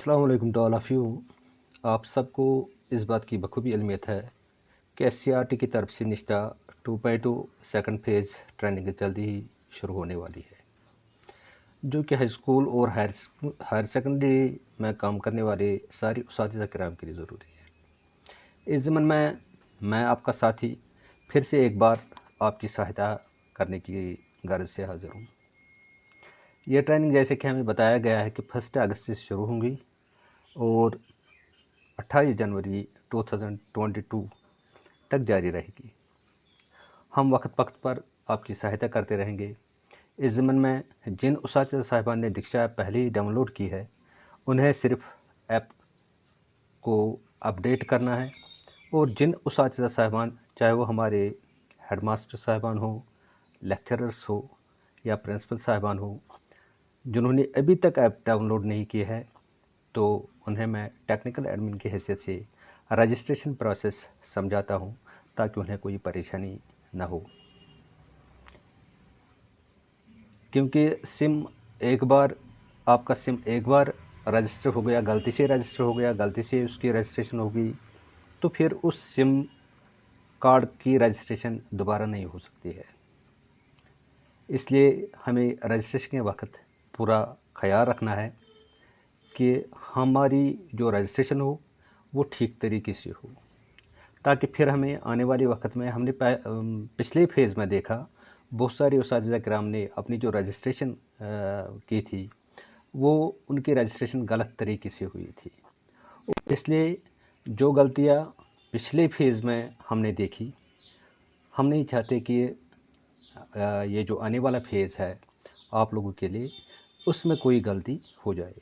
अस्सलाम वालेकुम to all of you. आप सबको इस बात की बखूबी इल्मियत है कि एससीईआरटी की तरफ से निश्ता 2.2 सेकंड फेज़ ट्रेनिंग जल्दी ही शुरू होने वाली है, जो कि हाई स्कूल और हायर सेकेंडरी में काम करने वाले सारे उस्ताद किराम के लिए ज़रूरी है। इस ज़मन में मैं आपका साथी फिर से एक बार आपकी सहायता करने की गर्ज से हाज़िर हूँ। ये ट्रेनिंग जैसे कि हमें बताया गया है कि 1 अगस्त से शुरू होंगी और 28 जनवरी 2022 तक जारी रहेगी। हम वक्त वक्त पर आपकी सहायता करते रहेंगे। इस ज़मन में जिन उस्ताद साहिबान ने दीक्षा ऐप पहले ही डाउनलोड की है, उन्हें सिर्फ ऐप को अपडेट करना है, और जिन उस्ताद साहिबान, चाहे वो हमारे हेडमास्टर साहिबान हो, लेक्चरर्स हो या प्रिंसिपल साहिबान हो, जिन्होंने अभी तक ऐप डाउनलोड नहीं की है, तो उन्हें मैं टेक्निकल एडमिन की हैसियत से रजिस्ट्रेशन प्रोसेस समझाता हूं, ताकि उन्हें कोई परेशानी ना हो। क्योंकि आपका सिम एक बार रजिस्टर हो गया, गलती से रजिस्टर हो गया, गलती से उसकी रजिस्ट्रेशन होगी, तो फिर उस सिम कार्ड की रजिस्ट्रेशन दोबारा नहीं हो सकती है। इसलिए हमें रजिस्ट्रेशन के वक्त पूरा ख्याल रखना है कि हमारी जो रजिस्ट्रेशन हो वो ठीक तरीके से हो, ताकि फिर हमें आने वाले वक्त में, हमने पिछले फेज़ में देखा, बहुत सारे उस्ताद किराम ने अपनी जो रजिस्ट्रेशन की थी, वो उनकी रजिस्ट्रेशन गलत तरीके से हुई थी। इसलिए जो गलतियाँ पिछले फेज़ में हमने देखी, हम नहीं चाहते कि ये जो आने वाला फेज़ है आप लोगों के लिए, उसमें कोई गलती हो जाए।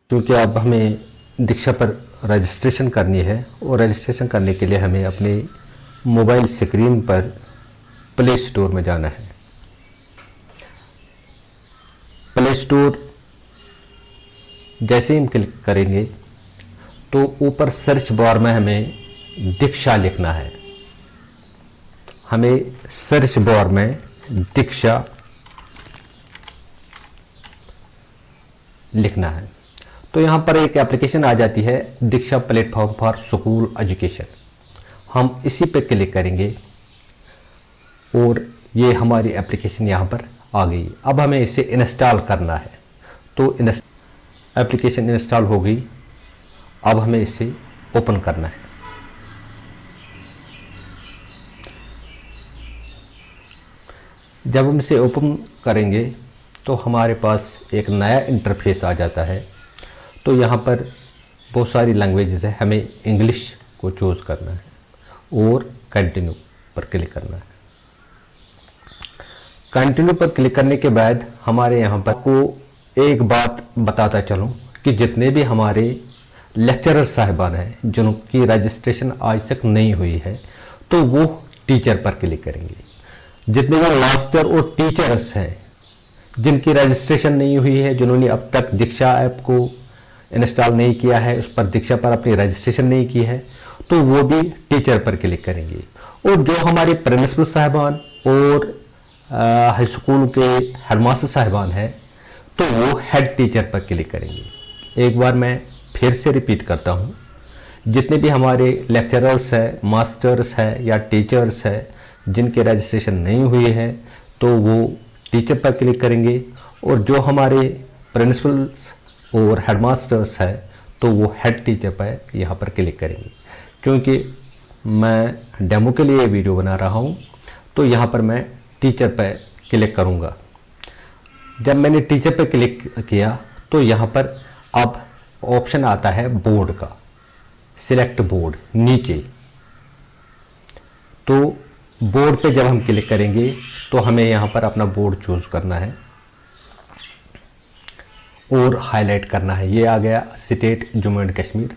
क्योंकि अब हमें दीक्षा पर रजिस्ट्रेशन करनी है, और रजिस्ट्रेशन करने के लिए हमें अपने मोबाइल स्क्रीन पर प्ले स्टोर में जाना है। प्ले स्टोर जैसे ही हम क्लिक करेंगे तो ऊपर सर्च बार में हमें दीक्षा लिखना है। हमें सर्च बार में दीक्षा लिखना है, तो यहाँ पर एक एप्लीकेशन आ जाती है, दीक्षा प्लेटफॉर्म फॉर स्कूल एजुकेशन। हम इसी पे क्लिक करेंगे और ये हमारी एप्लीकेशन यहाँ पर आ गई। अब हमें इसे इंस्टॉल करना है, तो एप्लीकेशन इंस्टॉल हो गई। अब हमें इसे ओपन करना है। जब हम इसे ओपन करेंगे तो हमारे पास एक नया इंटरफेस आ जाता है। तो यहाँ पर बहुत सारी लैंग्वेजेस है, हमें इंग्लिश को चूज़ करना है और कंटिन्यू पर क्लिक करना है। कंटिन्यू पर क्लिक करने के बाद हमारे यहाँ पर को एक बात बताता चलूँ कि जितने भी हमारे लेक्चरर साहिबान हैं जिनकी रजिस्ट्रेशन आज तक नहीं हुई है, तो वो टीचर पर क्लिक करेंगे। जितने भी मास्टर और टीचर्स हैं जिनकी रजिस्ट्रेशन नहीं हुई है, जिन्होंने अब तक दीक्षा ऐप को इंस्टॉल नहीं किया है, उस पर दीक्षा पर अपनी रजिस्ट्रेशन नहीं की है, तो वो भी टीचर पर क्लिक करेंगे। और जो हमारे प्रिंसिपल साहिबान और हाई स्कूल के हेडमास्टर साहिबान हैं, तो वो हेड टीचर पर क्लिक करेंगे। एक बार मैं फिर से रिपीट करता हूँ, जितने भी हमारे लेक्चरर्स हैं, मास्टर्स हैं या टीचर्स हैं जिनकी रजिस्ट्रेशन नहीं हुई है, तो वो टीचर पर क्लिक करेंगे। और जो हमारे प्रिंसिपल्स और हेडमास्टर्स है, तो वो हेड टीचर पर यहाँ पर क्लिक करेंगे। क्योंकि मैं डेमो के लिए वीडियो बना रहा हूँ, तो यहाँ पर मैं टीचर पर क्लिक करूँगा। जब मैंने टीचर पर क्लिक किया तो यहाँ पर अब ऑप्शन आता है बोर्ड का, सिलेक्ट बोर्ड नीचे। तो बोर्ड पे जब हम क्लिक करेंगे तो हमें यहाँ पर अपना बोर्ड चूज़ करना है और हाईलाइट करना है। ये आ गया स्टेट जम्मू एंड कश्मीर,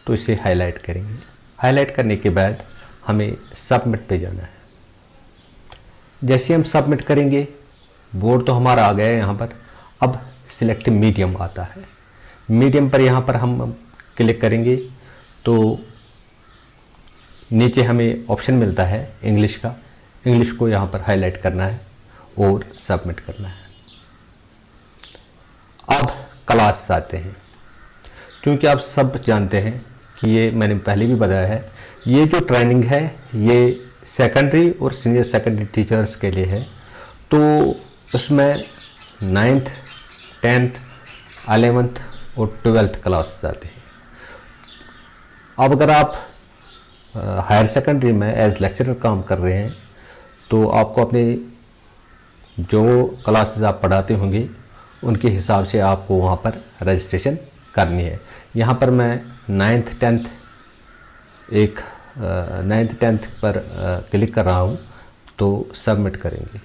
तो इसे हाईलाइट करेंगे। हाईलाइट करने के बाद हमें सबमिट पे जाना है। जैसे हम सबमिट करेंगे, बोर्ड तो हमारा आ गया है यहाँ पर। अब सिलेक्ट मीडियम आता है, मीडियम पर यहाँ पर हम क्लिक करेंगे तो नीचे हमें ऑप्शन मिलता है इंग्लिश का। इंग्लिश को यहाँ पर हाईलाइट करना है और सबमिट करना है। अब क्लास आते हैं। क्योंकि आप सब जानते हैं कि ये मैंने पहले भी बताया है, ये जो ट्रेनिंग है ये सेकेंडरी और सीनियर सेकेंडरी टीचर्स के लिए है। तो उसमें 9th 10th 11th और 12th क्लास जाते हैं। अब अगर आप हायर सेकेंडरी में एज लेक्चरर काम कर रहे हैं तो आपको अपने जो क्लासेस आप पढ़ाते होंगे उनके हिसाब से आपको वहाँ पर रजिस्ट्रेशन करनी है। यहाँ पर मैं 9th 10th 9th 10th पर क्लिक कर रहा हूँ, तो सबमिट करेंगे।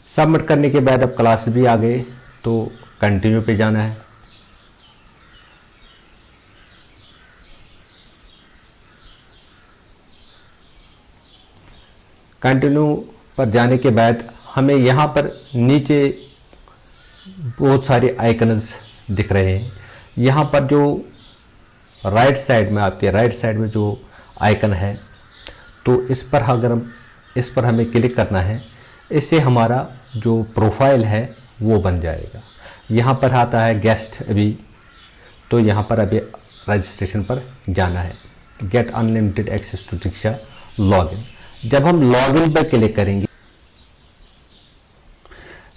सबमिट करने के बाद अब क्लास भी आ गए तो कंटिन्यू पे जाना है। कंटिन्यू पर जाने के बाद हमें यहाँ पर नीचे बहुत सारे आइकन्स दिख रहे हैं। यहाँ पर जो राइट साइड में, आपके राइट साइड में जो आइकन है, तो इस पर हमें क्लिक करना है। इससे हमारा जो प्रोफाइल है वो बन जाएगा। यहाँ पर आता है गेस्ट अभी, तो यहाँ पर अभी रजिस्ट्रेशन पर जाना है। Get unlimited access to Diksha login. जब हम लॉगिन पर क्लिक करेंगे,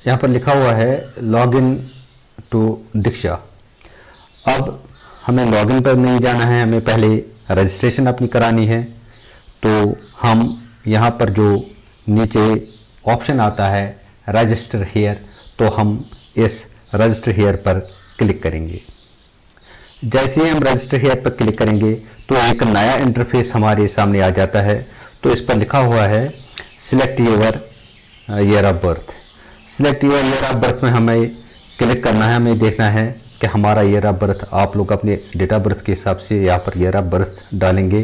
यहाँ पर लिखा हुआ है लॉगिन टू दीक्षा। अब हमें लॉगिन पर नहीं जाना है, हमें पहले रजिस्ट्रेशन अपनी करानी है। तो हम यहाँ पर जो नीचे ऑप्शन आता है रजिस्टर हियर, तो हम इस रजिस्टर हियर पर क्लिक करेंगे। जैसे ही हम रजिस्टर हियर पर क्लिक करेंगे तो एक नया इंटरफेस हमारे सामने आ जाता है। तो इस पर लिखा हुआ है select your year of birth. Select your year of birth में हमें क्लिक करना है। हमें देखना है कि हमारा ईयर ऑफ बर्थ, आप लोग अपने डेट ऑफ बर्थ के हिसाब से यहाँ पर ईयर ऑफ बर्थ डालेंगे।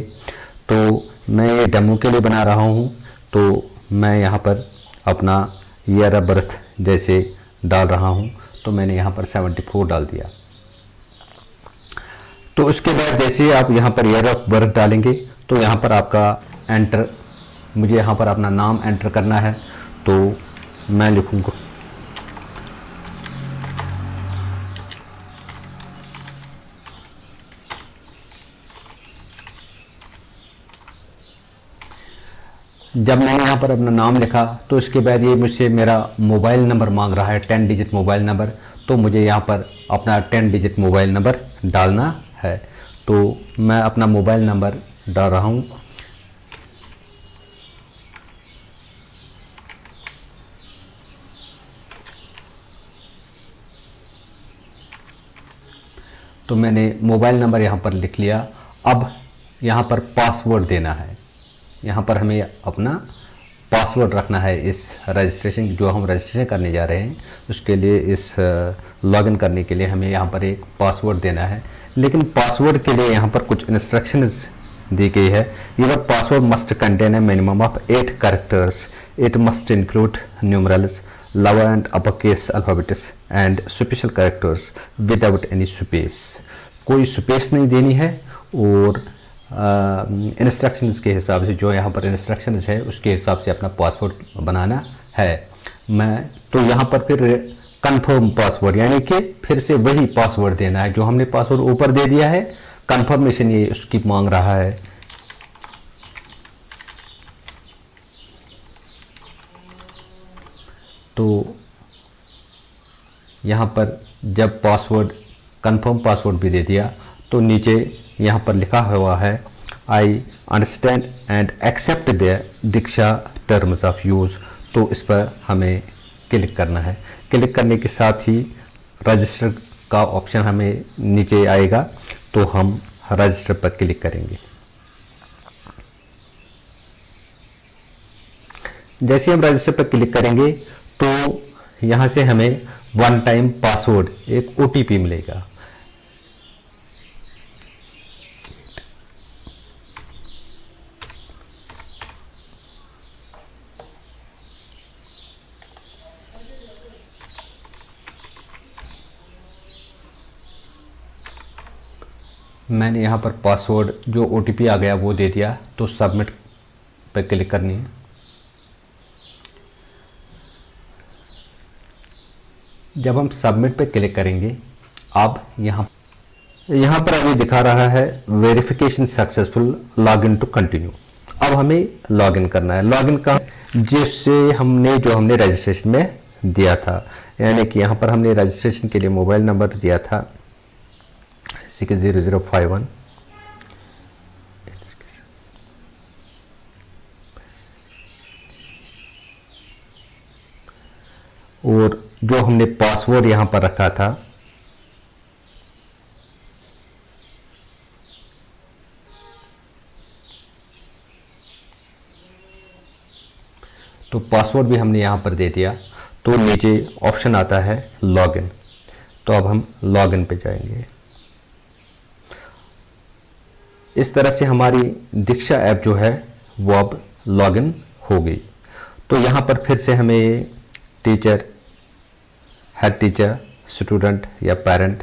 तो मैं ये डेमो के लिए बना रहा हूँ, तो मैं यहाँ पर अपना ईयर ऑफ बर्थ जैसे डाल रहा हूँ। तो मैंने यहाँ पर 74 डाल दिया। तो उसके बाद जैसे आप यहाँ पर ईयर ऑफ बर्थ डालेंगे तो यहाँ पर आपका एंटर, मुझे यहाँ पर अपना नाम एंटर करना है। तो मैं लिखूँगा जब मैंने यहाँ पर अपना नाम लिखा तो इसके बाद ये मुझसे मेरा मोबाइल नंबर मांग रहा है, 10 डिजिट मोबाइल नंबर। तो मुझे यहाँ पर अपना 10 डिजिट मोबाइल नंबर डालना है। तो मैं अपना मोबाइल नंबर डाल रहा हूँ। तो मैंने मोबाइल नंबर यहाँ पर लिख लिया। अब यहाँ पर पासवर्ड देना है। यहाँ पर हमें अपना पासवर्ड रखना है। इस रजिस्ट्रेशन, जो हम रजिस्ट्रेशन करने जा रहे हैं उसके लिए, इस लॉगिन करने के लिए हमें यहाँ पर एक पासवर्ड देना है। लेकिन पासवर्ड के लिए यहाँ पर कुछ इंस्ट्रक्शंस दी गई है। Your password must contain a minimum of 8 characters. It must include numerals, lower and uppercase alphabets and special characters without any space। कोई स्पेस नहीं देनी है। और इंस्ट्रक्शंस के हिसाब से, जो यहाँ पर इंस्ट्रक्शंस है उसके हिसाब से अपना पासवर्ड बनाना है। मैं तो यहाँ पर फिर कंफर्म पासवर्ड, यानी कि फिर से वही पासवर्ड देना है जो हमने पासवर्ड ऊपर दे दिया है। कंफर्मेशन ये उसकी मांग रहा है। तो यहाँ पर जब पासवर्ड, कंफर्म पासवर्ड भी दे दिया, तो नीचे यहाँ पर लिखा हुआ है I understand and accept the Diksha terms of use. तो इस पर हमें क्लिक करना है। क्लिक करने के साथ ही रजिस्टर का ऑप्शन हमें नीचे आएगा। तो हम रजिस्टर पर क्लिक करेंगे। जैसे हम रजिस्टर पर क्लिक करेंगे तो यहाँ से हमें 1 टाइम पासवर्ड, एक OTP मिलेगा। मैंने यहाँ पर पासवर्ड जो OTP आ गया वो दे दिया। तो सबमिट पर क्लिक करनी है। जब हम सबमिट पे क्लिक करेंगे, अब यहाँ पर अभी दिखा रहा है verification successful, login to continue. अब हमें लॉगिन करना है। लॉगिन का जिससे हमने रजिस्ट्रेशन में दिया था, यानी कि यहाँ पर हमने रजिस्ट्रेशन के लिए मोबाइल नंबर दिया था 6051, और जो हमने पासवर्ड यहाँ पर रखा था तो पासवर्ड भी हमने यहाँ पर दे दिया। तो नीचे ऑप्शन आता है लॉगिन, तो अब हम लॉगिन पे जाएंगे। इस तरह से हमारी दीक्षा ऐप जो है वो अब लॉगिन हो गई। तो यहाँ पर फिर से हमें टीचर, हेड टीचर, स्टूडेंट या पेरेंट,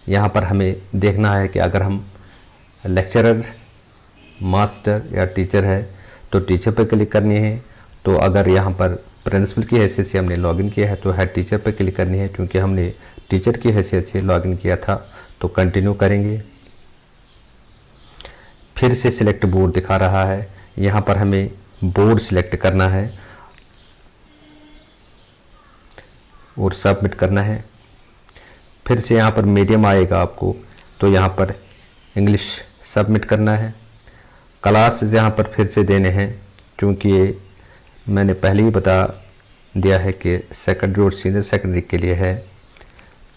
यहाँ पर हमें देखना है कि अगर हम लेक्चरर, मास्टर या टीचर है तो टीचर पर क्लिक करनी है। तो अगर यहाँ पर प्रिंसिपल की हैसियत से हमने लॉगिन किया है तो हेड टीचर पर क्लिक करनी है, क्योंकि हमने टीचर की हैसियत से लॉगिन किया था। तो कंटिन्यू करेंगे। फिर से सिलेक्ट बोर्ड दिखा रहा है, यहाँ पर हमें बोर्ड सिलेक्ट करना है और सबमिट करना है। फिर से यहाँ पर मीडियम आएगा आपको, तो यहाँ पर इंग्लिश सबमिट करना है। क्लास यहाँ पर फिर से देने हैं, क्योंकि ये मैंने पहले ही बता दिया है कि सेकेंडरी और सीनियर सेकेंडरी के लिए है।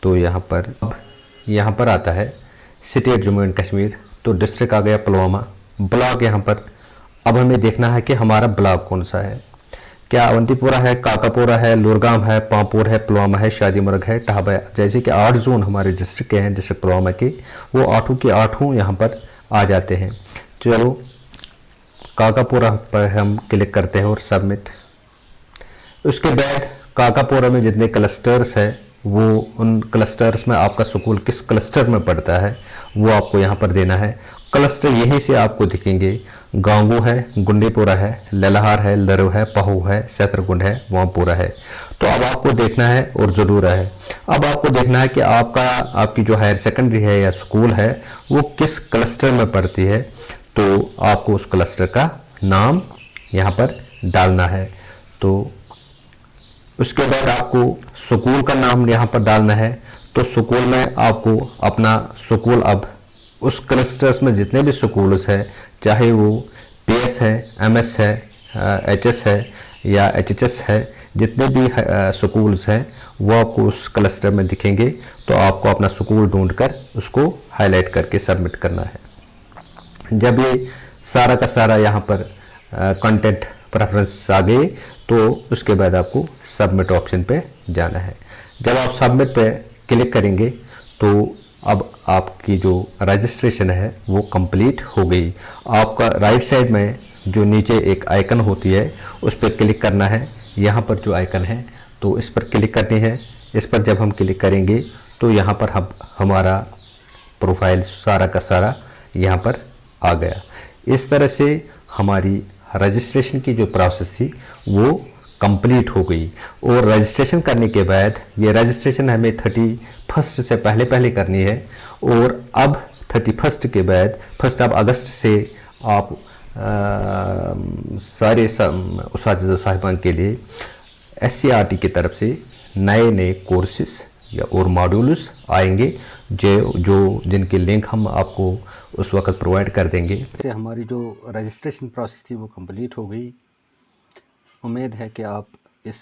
तो यहाँ पर आता है स्टेट जम्मू एंड कश्मीर, तो डिस्ट्रिक्ट आ गया पुलवामा। ब्लॉक यहाँ पर अब हमें देखना है कि हमारा ब्लॉक कौन सा है, क्या अवंतीपुरा है, काकापुरा है, लोरगांव है, पांपोर है, पुलवामा है, शादीमर्ग है, टाबा है। जैसे कि 8 जोन हमारे डिस्ट्रिक्ट के हैं, डिस्ट्रिक्ट पुलवामा के, वो 8 के 8 यहाँ पर आ जाते हैं। चलो काकापुरा पर हम क्लिक करते हैं और सबमिट। उसके बाद काकापुरा में जितने क्लस्टर्स है वो उन क्लस्टर्स में आपका स्कूल किस क्लस्टर में पड़ता है वो आपको यहाँ पर देना है। क्लस्टर यहीं से आपको दिखेंगे, गांगू है, गुंडीपुरा है, ललहार है, लरव है, पहू है, सैतरकुंड है, वामपुरा है। तो अब आपको देखना है और ज़रूर है, अब आपको देखना है कि आपकी जो हायर सेकेंडरी है या स्कूल है वो किस क्लस्टर में पड़ती है। तो आपको उस क्लस्टर का नाम यहाँ पर डालना है। तो उसके बाद आपको स्कूल का नाम यहाँ पर डालना है। तो स्कूल में आपको अपना स्कूल, अब उस क्लस्टर्स में जितने भी स्कूल्स है, चाहे वो पीएस है, एमएस है, एचएस है या एचएचएस है, जितने भी स्कूल्स हैं वो आपको उस क्लस्टर में दिखेंगे। तो आपको अपना स्कूल ढूंढकर उसको हाईलाइट करके सबमिट करना है। जब ये सारा का सारा यहाँ पर कंटेंट प्रेफरेंस आ गए तो उसके बाद आपको सबमिट ऑप्शन पे जाना है। जब आप सबमिट पे क्लिक करेंगे तो अब आपकी जो रजिस्ट्रेशन है वो कंप्लीट हो गई। आपका राइट साइड में जो नीचे एक आइकन होती है उस पर क्लिक करना है। यहाँ पर जो आइकन है तो इस पर क्लिक करनी है। इस पर जब हम क्लिक करेंगे तो यहाँ पर हमारा प्रोफाइल सारा का सारा यहाँ पर आ गया। इस तरह से हमारी रजिस्ट्रेशन की जो प्रोसेस थी वो कंप्लीट हो गई। और रजिस्ट्रेशन करने के बाद ये रजिस्ट्रेशन हमें 31 से पहले करनी है, और अब 31 के बाद 1 अगस्त से आप सारे उस्ताद साहिबान के लिए SCERT की तरफ से नए कोर्सेस या और मॉड्यूल्स आएंगे जिनके लिंक हम आपको उस वक्त प्रोवाइड कर देंगे। इससे हमारी जो रजिस्ट्रेशन प्रोसेस थी वो कंप्लीट हो गई। उम्मीद है कि आप इस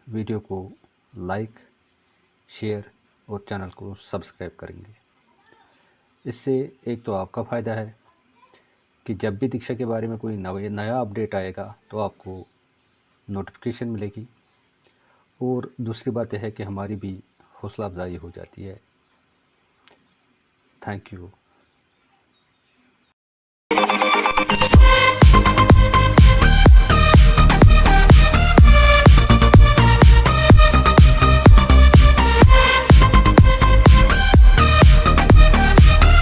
वीडियो को लाइक, शेयर और चैनल को सब्सक्राइब करेंगे। इससे एक तो आपका फ़ायदा है कि जब भी दीक्षा के बारे में कोई नया अपडेट आएगा तो आपको नोटिफिकेशन मिलेगी, और दूसरी बात यह है कि हमारी भी हौसला अफजाई हो जाती है। Thank you.